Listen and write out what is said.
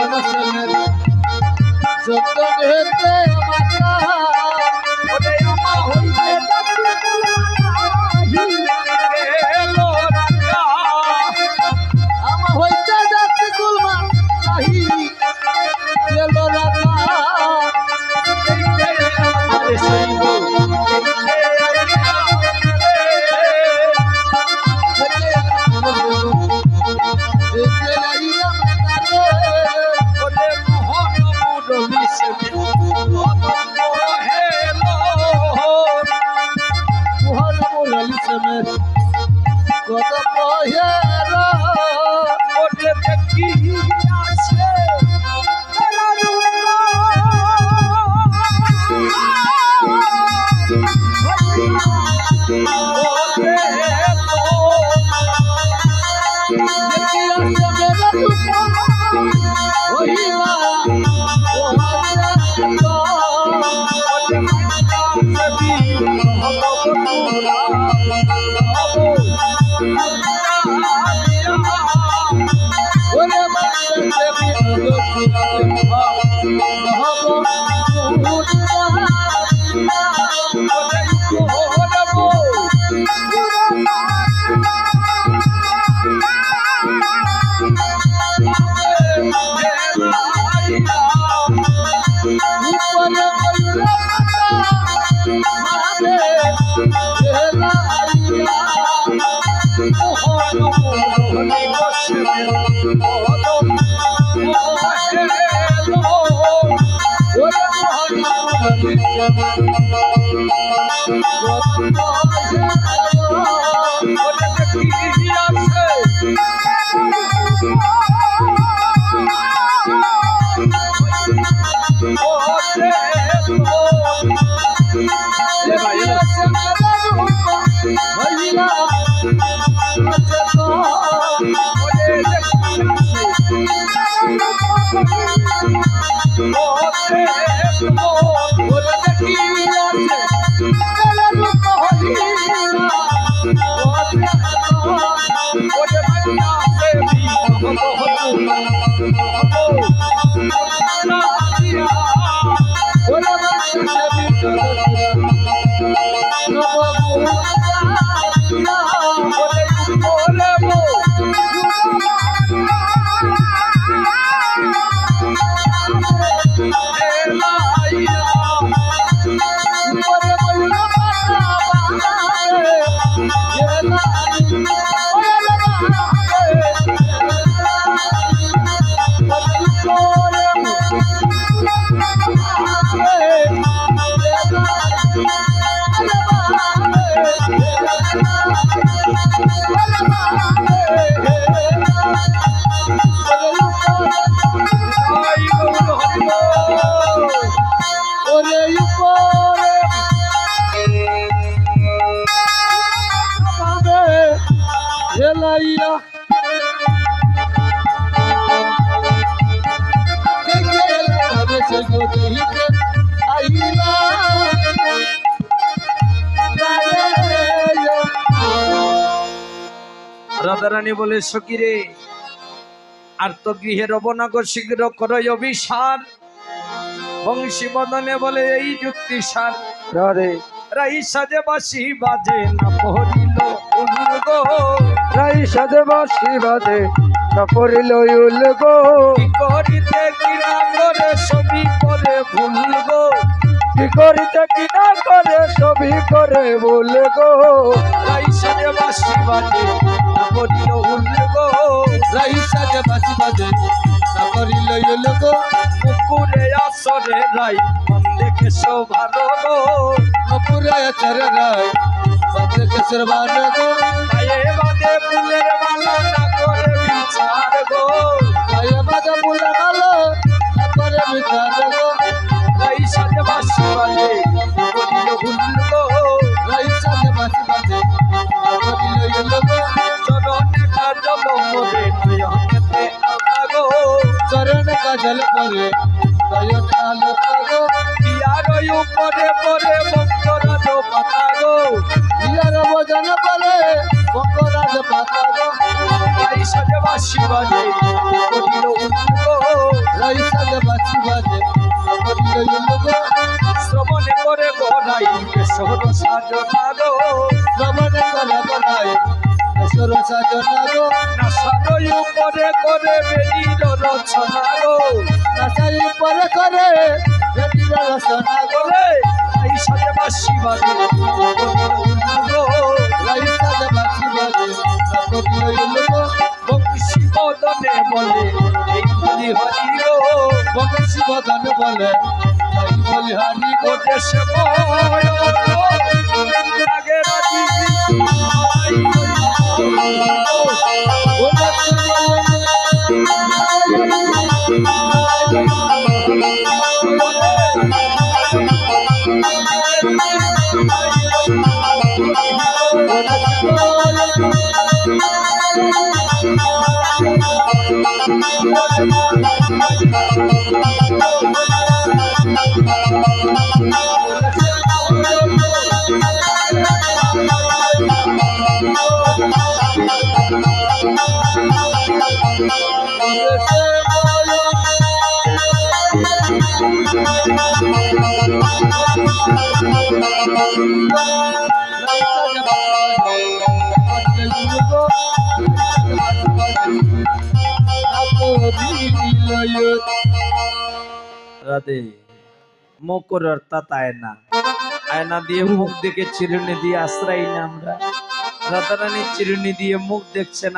জনসেনের যত হেতে মাতা ওরে আমা হইতে আমা হইতে যাচ্ছে কুলমা নাহি এলো রাতা আরে সইব কত পহেরা ওরে দেখি আছে রাধারানী বলে সখীরে আর তো গৃহে রব না গো, শীঘ্র করো অভিসার। বংশী বদনে বলে এই যুক্তি সার। রাই সাজে বাসি বাজে না পড়িল উলুর গো, রাই সাজে বাসি বাজে না পড়িল উল গো, কি করিতে কি না করে সবই করে ভুল গো, কি করিতে কি না করে সবই করে ভুল গো, রাই সাজে বাসি বাজে না পড়িল উল গো, রাই সাজে বাসি বাজে না পড়িল উল গো, পুকুরে আসরে রাই মন দেখে শোভানো গো, পুরে চরে রাই বাজে কেসর বান গো, পায়ে বাঁধে ফুলের মালা না করে বিচার গো, পায়ে বাঁধে ফুলের মালা না করে বিচার গো, রাই সাজে বাসি বাজে পড়িল উল গো, রাই সাজে বাসি বাজে না পড়িল উল গো, চরণে কাজল মোরে নয়নেতে আলো গো, চরণ কাজল পরে নয়নে আলো গো, ইয়ার উপরে পরে বঙ্গরাজ পাতা গো, ইয়ার ভজন পরে বঙ্গরাজ পাতা গো, রাই সাজে বাসি বাজে পড়িল উল গো, রাইসা যে বাঁচি বাজে করিল গো শ্রবণে করে গড়াই কেশর সাজনা গো শ্রবণে করে বনায় কেশর সাজনা গো নাসারই উপরে করে বেদির রচনা গো নাচাই পরে করে বেটির রচনা গো বলে এই সাজে বাসি বাজে গো রাইসা যে বাঁচি বাজে করিল গো বংশী বদনে বলে এই বলি হরি গো বংশী বদন বলে তাই বলি হারি গো ওটে সে লাগে রাজি রাধে মুখ করে অর্থাৎ আয়না আয়না দিয়ে মুখ দেখে চিরুনি দিয়ে আশ্রয় না আমরা রাধারানীর চিরুনি দিয়ে মুখ দেখছে না